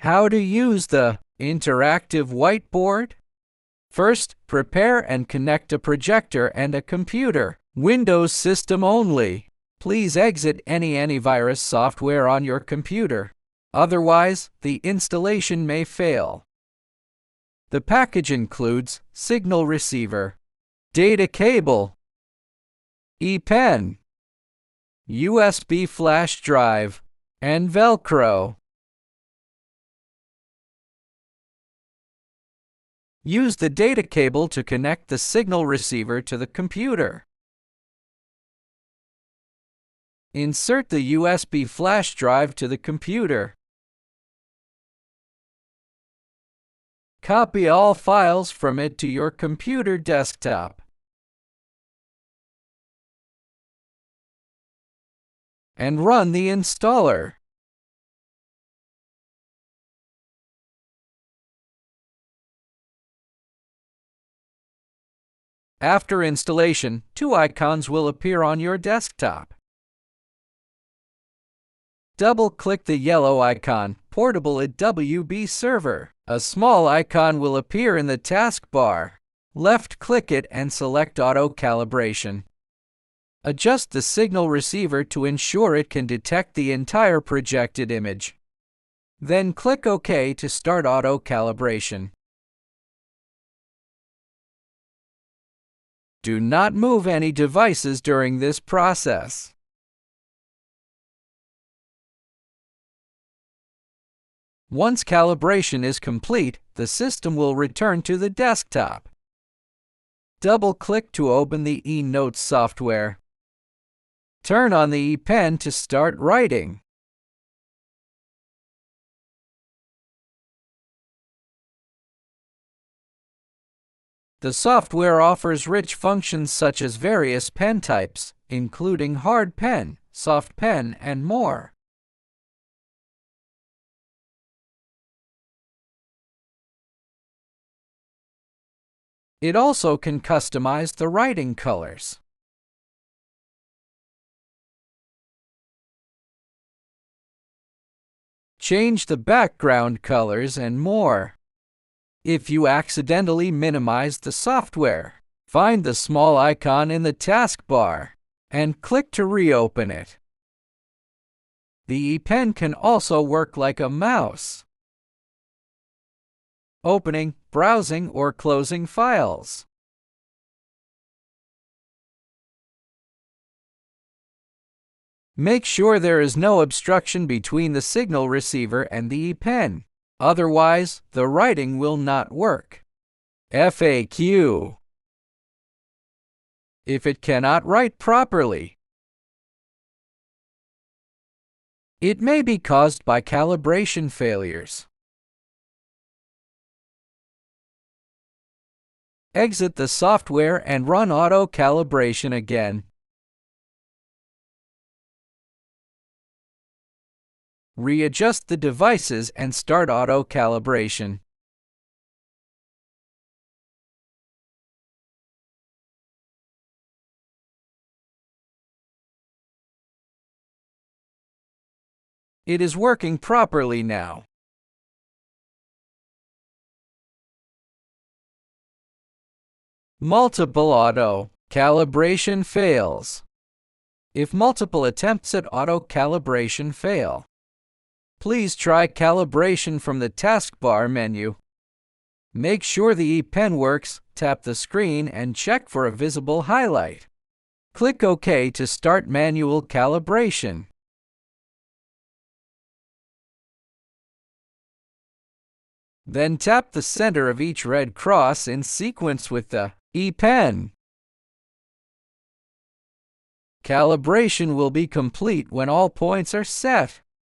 How to use the interactive whiteboard? First, prepare and connect a projector and a computer. Windows system only. Please exit any antivirus software on your computer. Otherwise, the installation may fail. The package includes signal receiver, data cable, E-pen, USB flash drive, and Velcro. Use the data cable to connect the signal receiver to the computer. Insert the USB flash drive to the computer. Copy all files from it to your computer desktop. And run the installer. After installation, two icons will appear on your desktop. Double-click the yellow icon, Portable at WB Server. A small icon will appear in the taskbar. Left-click it and select Auto Calibration. Adjust the signal receiver to ensure it can detect the entire projected image. Then click OK to start auto calibration. Do not move any devices during this process. Once calibration is complete, the system will return to the desktop. Double-click to open the eNotes software. Turn on the E-pen to start writing. The software offers rich functions such as various pen types, including hard pen, soft pen, and more. It also can customize the writing colors. Change the background colors and more. If you accidentally minimize the software, find the small icon in the taskbar and click to reopen it. The E-pen can also work like a mouse, opening, browsing, or closing files. Make sure there is no obstruction between the signal receiver and the E-pen. Otherwise, the writing will not work. FAQ: if it cannot write properly, it may be caused by calibration failures. Exit the software and run auto calibration again. Readjust the devices and start auto calibration. It is working properly now. Multiple auto calibration fails. If multiple attempts at auto calibration fail, please try calibration from the taskbar menu. Make sure the E-pen works, tap the screen, and check for a visible highlight. Click OK to start manual calibration. Then tap the center of each red cross in sequence with the E-pen. Calibration will be complete when all points are set.